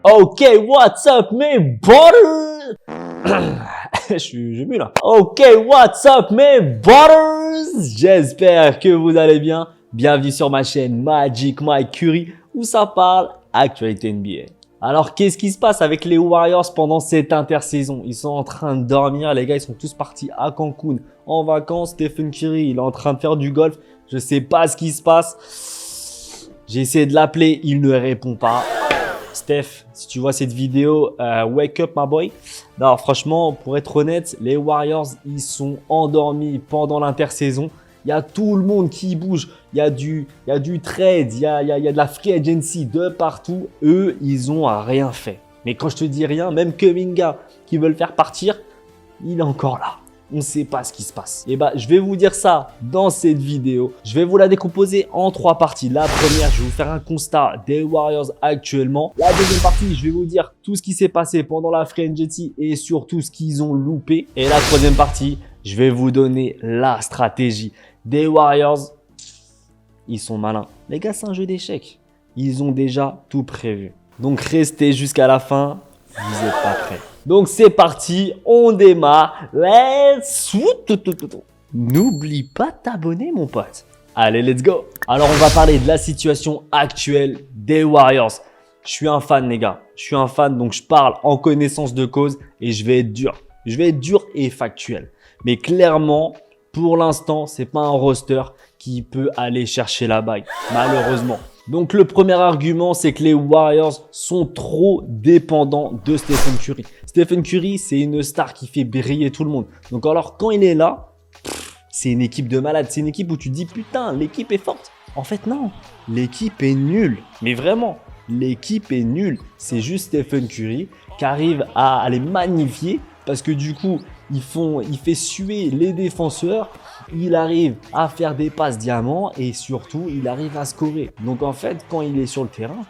Ok, what's up, mes butters? Je suis mieux là. Ok, what's up, mes butters? J'espère que vous allez bien. Bienvenue sur ma chaîne Magic Mike Curry où ça parle actualité NBA. Alors, qu'est-ce qui se passe avec les Warriors pendant cette intersaison? Ils sont en train de dormir, les gars, ils sont tous partis à Cancun en vacances. Stephen Curry, il est en train de faire du golf. Je sais pas ce qui se passe. J'ai essayé de l'appeler, il ne répond pas. Steph, si tu vois cette vidéo, wake up my boy. Non, franchement, pour être honnête, les Warriors, ils sont endormis pendant l'intersaison. Il y a tout le monde qui bouge. Il y a du trade, il y a de la free agency de partout. Eux, ils ont rien fait. Mais quand je te dis rien, même Kuminga qui veut le faire partir, il est encore là. On ne sait pas ce qui se passe. Et bah, je vais vous dire ça dans cette vidéo. Je vais vous la décomposer en 3 parties. La première, je vais vous faire un constat des Warriors actuellement. La deuxième partie, je vais vous dire tout ce qui s'est passé pendant la free agency et surtout ce qu'ils ont loupé. Et la troisième partie, je vais vous donner la stratégie des Warriors. Ils sont malins. Les gars, c'est un jeu d'échecs. Ils ont déjà tout prévu. Donc, restez jusqu'à la fin. Vous n'êtes pas prêts. Donc, c'est parti. On démarre. Let's... N'oublie pas de t'abonner, mon pote. Allez, let's go. Alors, on va parler de la situation actuelle des Warriors. Je suis un fan, les gars. Je suis un fan, donc je parle en connaissance de cause et je vais être dur. Je vais être dur et factuel. Mais clairement, pour l'instant, c'est pas un roster qui peut aller chercher la bague, malheureusement. Donc, le premier argument, c'est que les Warriors sont trop dépendants de Stephen Curry. Stephen Curry, c'est une star qui fait briller tout le monde. Donc, alors, quand il est là, c'est une équipe de malades. C'est une équipe où tu te dis, putain, l'équipe est forte. En fait, non, l'équipe est nulle. Mais vraiment, l'équipe est nulle. C'est juste Stephen Curry qui arrive à les magnifier parce que du coup, il fait suer les défenseurs. Il arrive à faire des passes diamants et surtout, il arrive à scorer. Donc en fait, quand il est sur le terrain,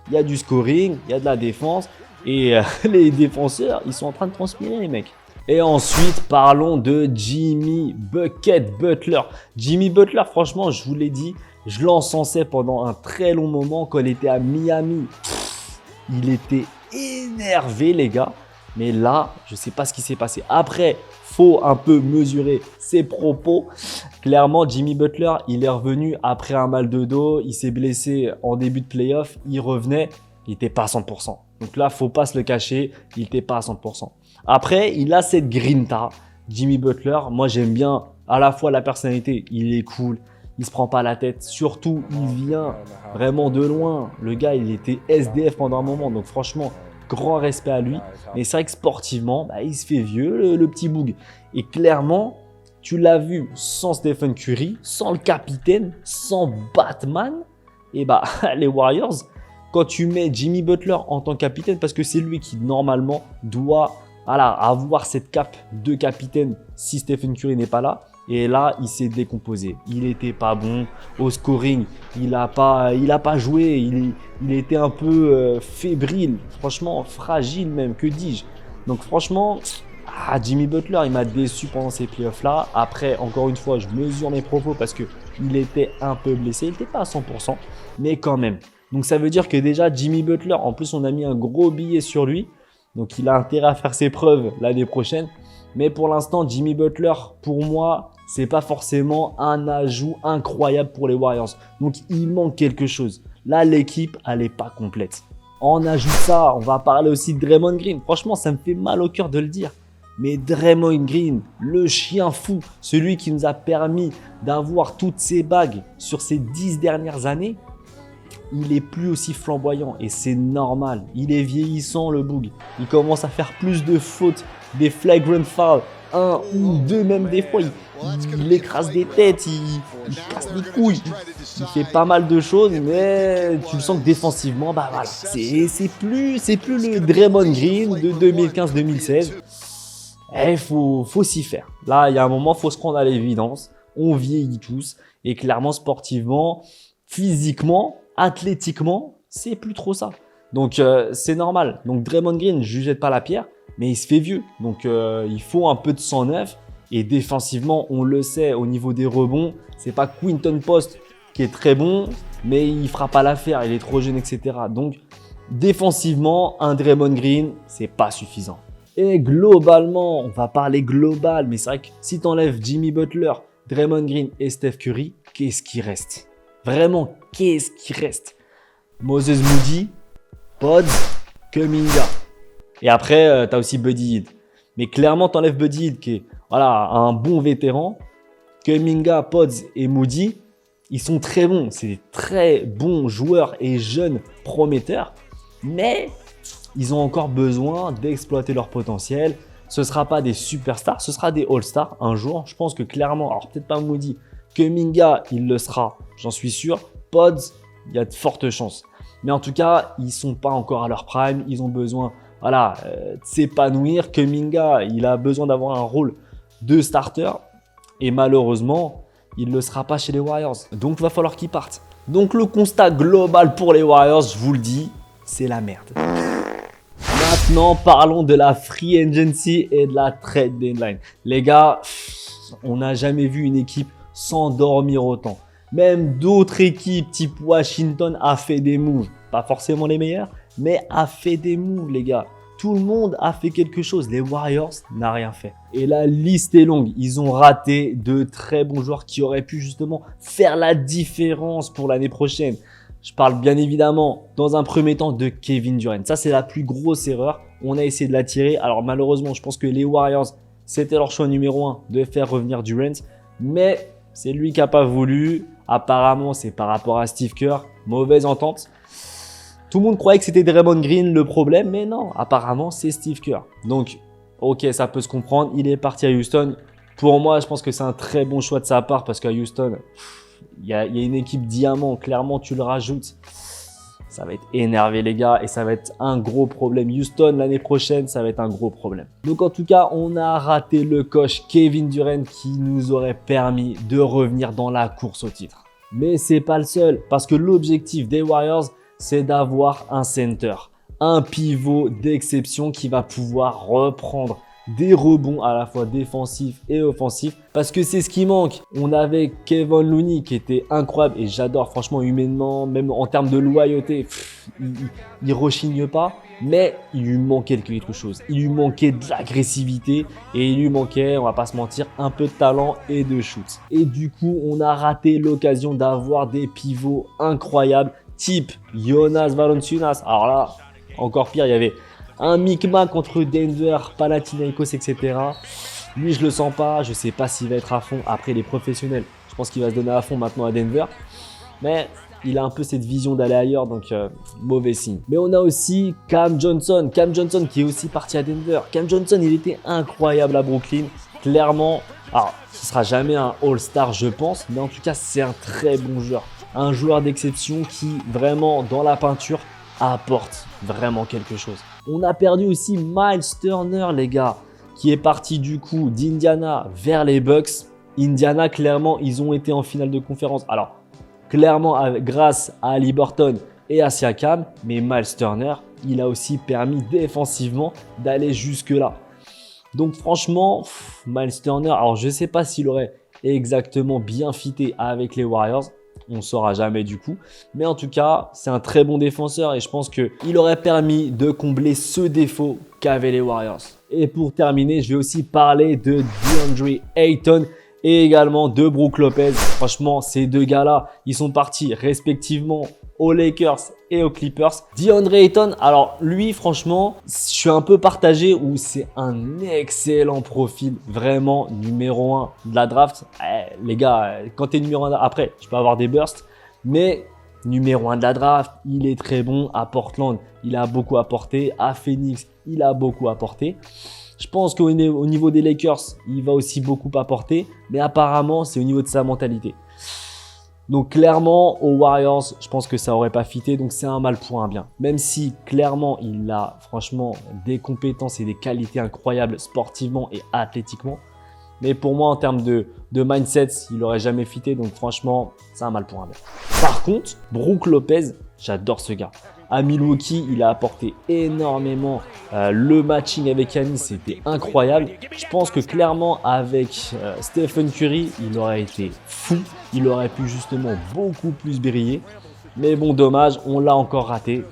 il y a du scoring, il y a de la défense et les défenseurs, ils sont en train de transpirer, les mecs. Et ensuite, parlons de Jimmy Bucket Butler. Jimmy Butler, franchement, je vous l'ai dit, je l'encensais pendant un très long moment quand il était à Miami. Il était énervé, les gars. Mais là, je ne sais pas ce qui s'est passé. Après, faut un peu mesurer ses propos. Clairement, Jimmy Butler, il est revenu après un mal de dos. Il s'est blessé en début de playoff. Il revenait, il n'était pas à 100%. Donc là, faut pas se le cacher, il n'était pas à 100%. Après, il a cette grinta. Jimmy Butler, moi j'aime bien à la fois la personnalité. Il est cool, il se prend pas la tête. Surtout, il vient vraiment de loin. Le gars, il était SDF pendant un moment. Donc franchement, grand respect à lui. Mais c'est vrai que sportivement, il se fait vieux, le petit boug. Et clairement, tu l'as vu sans Stephen Curry, sans le capitaine, sans Batman. Et les Warriors, quand tu mets Jimmy Butler en tant que capitaine, parce que c'est lui qui normalement doit avoir cette cape de capitaine si Stephen Curry n'est pas là. Et là, il s'est décomposé. Il n'était pas bon au scoring. Il a pas joué. Il était un peu fébrile. Franchement, fragile même. Que dis-je? Donc franchement, Jimmy Butler, il m'a déçu pendant ces playoffs-là. Après, encore une fois, je mesure mes propos parce qu'il était un peu blessé. Il n'était pas à 100%, mais quand même. Donc ça veut dire que déjà, Jimmy Butler, en plus, on a mis un gros billet sur lui. Donc il a intérêt à faire ses preuves l'année prochaine. Mais pour l'instant, Jimmy Butler, pour moi, c'est pas forcément un ajout incroyable pour les Warriors. Donc, il manque quelque chose. Là, l'équipe, elle n'est pas complète. On ajoute ça, on va parler aussi de Draymond Green. Franchement, ça me fait mal au cœur de le dire. Mais Draymond Green, le chien fou, celui qui nous a permis d'avoir toutes ces bagues sur ces 10 dernières années, il est plus aussi flamboyant et c'est normal. Il est vieillissant, le boug. Il commence à faire plus de fautes, des flagrant fouls, 1 ou 2 même des fois. Il écrase des têtes, il casse des couilles. Il fait pas mal de choses, mais tu le sens que défensivement, c'est plus le Draymond Green de 2015-2016. Il faut s'y faire. Là, il y a un moment, il faut se prendre à l'évidence. On vieillit tous et clairement, sportivement, physiquement, athlétiquement, c'est plus trop ça. Donc, c'est normal. Donc, Draymond Green, je ne jette pas la pierre, mais il se fait vieux. Donc, il faut un peu de sang neuf. Et défensivement, on le sait, au niveau des rebonds, c'est pas Quinton Post qui est très bon, mais il fera pas l'affaire. Il est trop jeune, etc. Donc, défensivement, un Draymond Green, c'est pas suffisant. Et globalement, on va parler global, mais c'est vrai que si tu enlèves Jimmy Butler, Draymond Green et Steph Curry, qu'est-ce qui reste? Vraiment, qu'est-ce qui reste? Moses Moody, Pods, Kuminga. Et après, tu as aussi Buddy Hield. Mais clairement, tu enlèves Buddy Hield qui est un bon vétéran. Kuminga, Pods et Moody, ils sont très bons. C'est des très bons joueurs et jeunes prometteurs. Mais ils ont encore besoin d'exploiter leur potentiel. Ce ne sera pas des superstars, ce sera des all-stars un jour. Je pense que clairement, alors peut-être pas Moody, Kuminga, il le sera, j'en suis sûr. Pods, il y a de fortes chances. Mais en tout cas, ils ne sont pas encore à leur prime. Ils ont besoin de s'épanouir. Kuminga, il a besoin d'avoir un rôle de starter. Et malheureusement, il ne le sera pas chez les Warriors. Donc, il va falloir qu'ils partent. Donc, le constat global pour les Warriors, je vous le dis, c'est la merde. Maintenant, parlons de la free agency et de la trade deadline. Les gars, on n'a jamais vu une équipe s'endormir autant. Même d'autres équipes type Washington a fait des moves. Pas forcément les meilleurs, mais a fait des moves, les gars. Tout le monde a fait quelque chose. Les Warriors n'ont rien fait. Et la liste est longue. Ils ont raté de très bons joueurs qui auraient pu justement faire la différence pour l'année prochaine. Je parle bien évidemment dans un premier temps de Kevin Durant. Ça, c'est la plus grosse erreur. On a essayé de l'attirer. Alors malheureusement, je pense que les Warriors, c'était leur choix numéro 1 de faire revenir Durant. Mais c'est lui qui n'a pas voulu. Apparemment, c'est par rapport à Steve Kerr. Mauvaise entente. Tout le monde croyait que c'était Draymond Green le problème, mais non, apparemment, c'est Steve Kerr. Donc, ok, ça peut se comprendre. Il est parti à Houston. Pour moi, je pense que c'est un très bon choix de sa part parce qu'à Houston, il y a une équipe diamant. Clairement, tu le rajoutes. Ça va être énervé, les gars, et ça va être un gros problème. Houston, l'année prochaine, ça va être un gros problème. Donc, en tout cas, on a raté le coach Kevin Durant qui nous aurait permis de revenir dans la course au titre. Mais c'est pas le seul, parce que l'objectif des Warriors, c'est d'avoir un center, un pivot d'exception qui va pouvoir reprendre des rebonds à la fois défensifs et offensifs parce que c'est ce qui manque. On avait Kevon Looney qui était incroyable et j'adore franchement humainement, même en termes de loyauté, il rechigne pas, mais il lui manquait quelque chose. Il lui manquait de l'agressivité et il lui manquait, on va pas se mentir, un peu de talent et de shoot. Et du coup, on a raté l'occasion d'avoir des pivots incroyables type Jonas Valanciunas. Alors là, encore pire, il y avait un micmac contre Denver, Panathinaikos, etc. Lui, je le sens pas. Je sais pas s'il va être à fond. Après, les professionnels, je pense qu'il va se donner à fond maintenant à Denver. Mais il a un peu cette vision d'aller ailleurs, donc mauvais signe. Mais on a aussi Cam Johnson. Cam Johnson qui est aussi parti à Denver. Cam Johnson, il était incroyable à Brooklyn. Clairement, alors, ce sera jamais un All-Star, je pense. Mais en tout cas, c'est un très bon joueur. Un joueur d'exception qui, vraiment, dans la peinture, apporte vraiment quelque chose. On a perdu aussi Miles Turner, les gars, qui est parti du coup d'Indiana vers les Bucks. Indiana, clairement, ils ont été en finale de conférence. Alors, clairement, grâce à Haliburton et à Siakam, mais Miles Turner, il a aussi permis défensivement d'aller jusque-là. Donc, franchement, Miles Turner, alors je ne sais pas s'il aurait exactement bien fité avec les Warriors. On ne saura jamais du coup. Mais en tout cas, c'est un très bon défenseur et je pense qu'il aurait permis de combler ce défaut qu'avaient les Warriors. Et pour terminer, je vais aussi parler de DeAndre Ayton et également de Brook Lopez. Franchement, ces deux gars-là, ils sont partis respectivement aux Lakers et aux Clippers. DeAndre Ayton, alors lui, franchement, je suis un peu partagé où c'est un excellent profil, vraiment numéro 1 de la draft. Les gars, quand tu es numéro 1, après, tu peux avoir des bursts, mais numéro 1 de la draft, il est très bon. À Portland, il a beaucoup apporté. À Phoenix, il a beaucoup apporté. Je pense qu'au niveau des Lakers, il va aussi beaucoup apporter, mais apparemment, c'est au niveau de sa mentalité. Donc clairement, aux Warriors, je pense que ça aurait pas fité, donc c'est un mal pour un bien. Même si clairement, il a franchement des compétences et des qualités incroyables sportivement et athlétiquement. Mais pour moi, en termes de mindset, il aurait jamais fité, donc franchement, c'est un mal pour un bien. Par contre, Brook Lopez, j'adore ce gars. À Milwaukee, il a apporté énormément. Le matching avec Giannis, c'était incroyable. Je pense que clairement, avec Stephen Curry, il aurait été fou. Il aurait pu justement beaucoup plus briller. Mais bon, dommage, on l'a encore raté.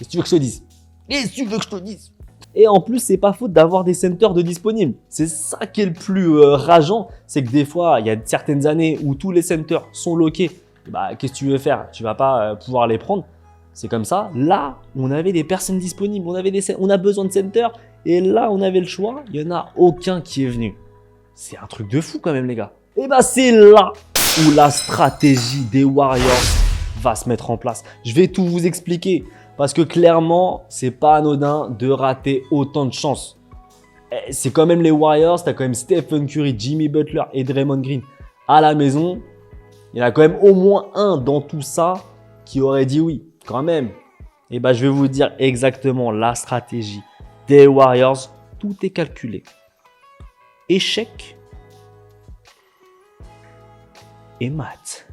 Qu'est-ce que tu veux que je te dise? Qu'est-ce que tu veux que je te dise? Et en plus, c'est pas faute d'avoir des centers de disponibles. C'est ça qui est le plus rageant, c'est que des fois, il y a certaines années où tous les centers sont loqués. Bah, qu'est-ce que tu veux faire? Tu vas pas pouvoir les prendre. C'est comme ça. Là, on avait des personnes disponibles, on a besoin de centers. Et là, on avait le choix. Il n'y en a aucun qui est venu. C'est un truc de fou quand même, les gars. Et bah, c'est là où la stratégie des Warriors va se mettre en place. Je vais tout vous expliquer. Parce que clairement, c'est pas anodin de rater autant de chances. C'est quand même les Warriors, tu as quand même Stephen Curry, Jimmy Butler et Draymond Green à la maison. Il y en a quand même au moins un dans tout ça qui aurait dit oui, quand même. Et bah, je vais vous dire exactement la stratégie des Warriors. Tout est calculé. Échec et mat.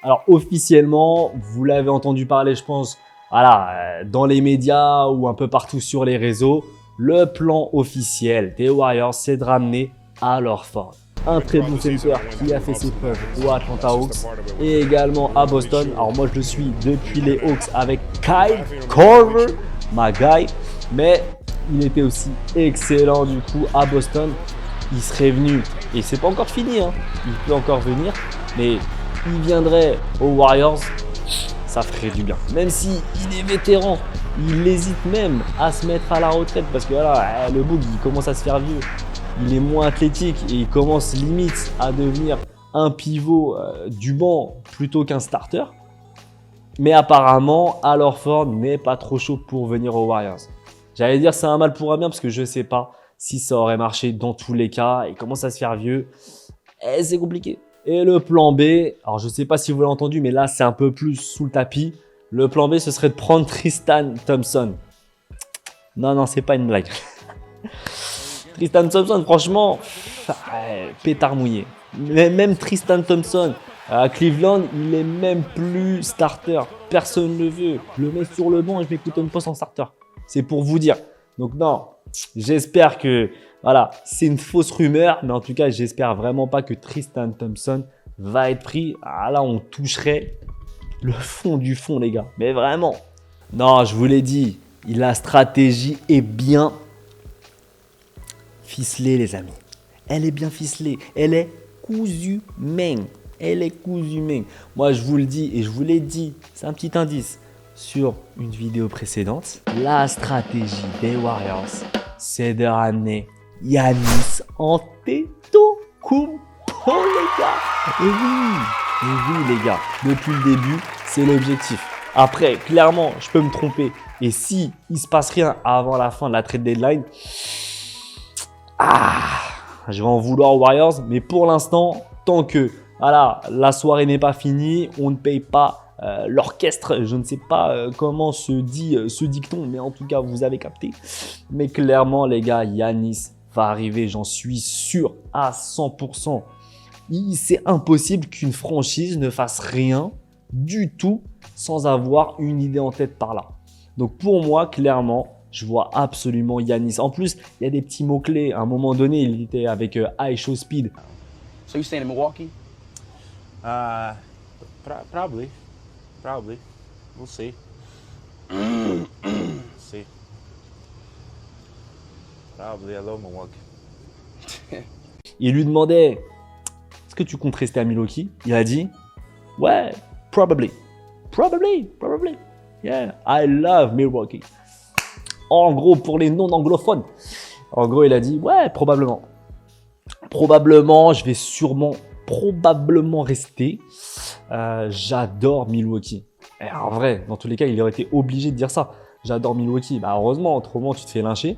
Alors officiellement, vous l'avez entendu parler, je pense, voilà, dans les médias ou un peu partout sur les réseaux, le plan officiel des Warriors, c'est de ramener Al Horford. Un très bon center qui a fait ses preuves aux Atlanta Hawks et également à Boston. Alors moi je le suis depuis les Hawks avec Kyle Korver, ma guy, mais il était aussi excellent du coup à Boston. Il serait venu, et c'est pas encore fini, hein, il peut encore venir, mais il viendrait aux Warriors. Ça ferait du bien. Même si il est vétéran, il hésite même à se mettre à la retraite parce que voilà, le Boog, il commence à se faire vieux. Il est moins athlétique et il commence limite à devenir un pivot du banc plutôt qu'un starter. Mais apparemment, Al Horford n'est pas trop chaud pour venir aux Warriors. J'allais dire c'est un mal pour un bien parce que je ne sais pas si ça aurait marché dans tous les cas. Il commence à se faire vieux. Et c'est compliqué. Et le plan B, alors je ne sais pas si vous l'avez entendu, mais là c'est un peu plus sous le tapis. Le plan B, ce serait de prendre Tristan Thompson. Non, c'est pas une blague. Tristan Thompson, franchement, pétard mouillé. Mais même Tristan Thompson, à Cleveland, il est même plus starter. Personne ne le veut. Je le mets sur le banc et je m'écoute un poste en starter. C'est pour vous dire. Donc non, j'espère que, voilà, c'est une fausse rumeur. Mais en tout cas, j'espère vraiment pas que Tristan Thompson va être pris. Ah là, on toucherait le fond du fond, les gars. Mais vraiment. Non, je vous l'ai dit, la stratégie est bien ficelée, les amis. Elle est bien ficelée. Elle est cousue main. Elle est cousue main. Moi, je vous le dis et je vous l'ai dit. C'est un petit indice sur une vidéo précédente. La stratégie des Warriors, c'est de ramener Giannis Antetokounmpo, les gars. Et oui, les gars. Depuis le début, c'est l'objectif. Après, clairement, je peux me tromper. Et si il se passe rien avant la fin de la trade deadline, je vais en vouloir aux Warriors. Mais pour l'instant, tant que voilà, la soirée n'est pas finie, on ne paye pas l'orchestre. Je ne sais pas comment se dit ce dicton, mais en tout cas, vous avez capté. Mais clairement, les gars, Giannis va arriver, j'en suis sûr à 100%. C'est impossible qu'une franchise ne fasse rien du tout sans avoir une idée en tête par là. Donc pour moi, clairement, je vois absolument Giannis. En plus, il y a des petits mots-clés. À un moment donné, il était avec High Show Speed. So you staying in Milwaukee? Probably. We'll see. See. Probably. I love Milwaukee. Il lui demandait, est-ce que tu comptes rester à Milwaukee? Il a dit, ouais, probably. Yeah, I love Milwaukee. En gros, pour les non-anglophones. En gros, il a dit, ouais, probablement. Probablement, je vais probablement rester. J'adore Milwaukee. Et en vrai, dans tous les cas, il aurait été obligé de dire ça. J'adore Milwaukee. Bah, heureusement, autrement, tu te fais lyncher.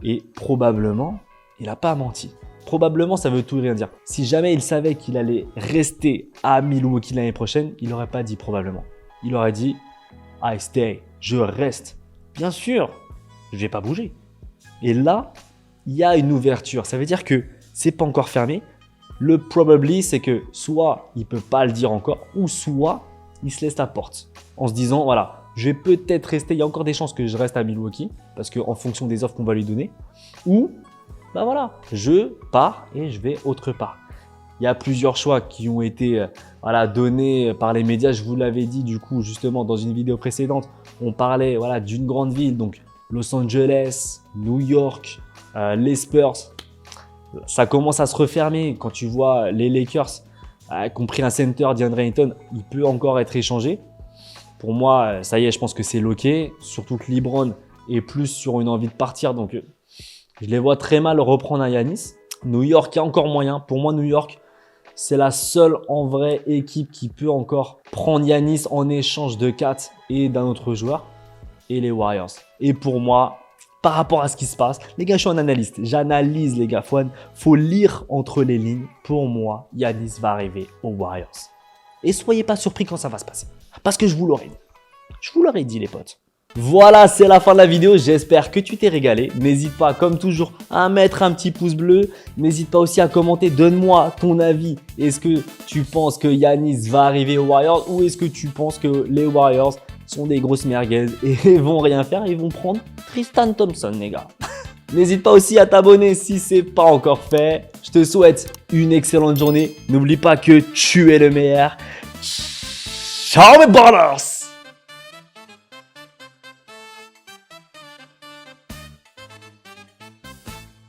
Et probablement, il n'a pas menti. Probablement, ça veut tout et rien dire. Si jamais il savait qu'il allait rester à Milwaukee l'année prochaine, il n'aurait pas dit probablement. Il aurait dit I stay, je reste. Bien sûr, je ne vais pas bouger. Et là, il y a une ouverture. Ça veut dire que c'est pas encore fermé. Le probably, c'est que soit il ne peut pas le dire encore, ou soit il se laisse la porte en se disant voilà, je vais peut-être rester. Il y a encore des chances que je reste à Milwaukee parce qu'en fonction des offres qu'on va lui donner, ou bah voilà, je pars et je vais autre part. Il y a plusieurs choix qui ont été voilà, donnés par les médias. Je vous l'avais dit du coup justement dans une vidéo précédente. On parlait voilà, d'une grande ville, donc Los Angeles, New York, les Spurs. Ça commence à se refermer quand tu vois les Lakers qui ont pris un center, DeAndre Ayton, il peut encore être échangé. Pour moi, ça y est, je pense que c'est loqué. Surtout que LeBron est plus sur une envie de partir. Donc, je les vois très mal reprendre un Giannis. New York, il y a encore moyen. Pour moi, New York, c'est la seule en vrai équipe qui peut encore prendre Giannis en échange de Kat et d'un autre joueur. Et les Warriors. Et pour moi, par rapport à ce qui se passe, les gars, je suis un analyste. J'analyse, les gars. Faut lire entre les lignes. Pour moi, Giannis va arriver aux Warriors. Et soyez pas surpris quand ça va se passer. Parce que je vous l'aurais dit. Je vous l'aurais dit, les potes. Voilà, c'est la fin de la vidéo. J'espère que tu t'es régalé. N'hésite pas, comme toujours, à mettre un petit pouce bleu. N'hésite pas aussi à commenter. Donne-moi ton avis. Est-ce que tu penses que Giannis va arriver aux Warriors ou est-ce que tu penses que les Warriors sont des grosses merguez et vont rien faire? Ils vont prendre Tristan Thompson, les gars. N'hésite pas aussi à t'abonner si ce n'est pas encore fait. Je te souhaite une excellente journée. N'oublie pas que tu es le meilleur. Ciao mes ballers!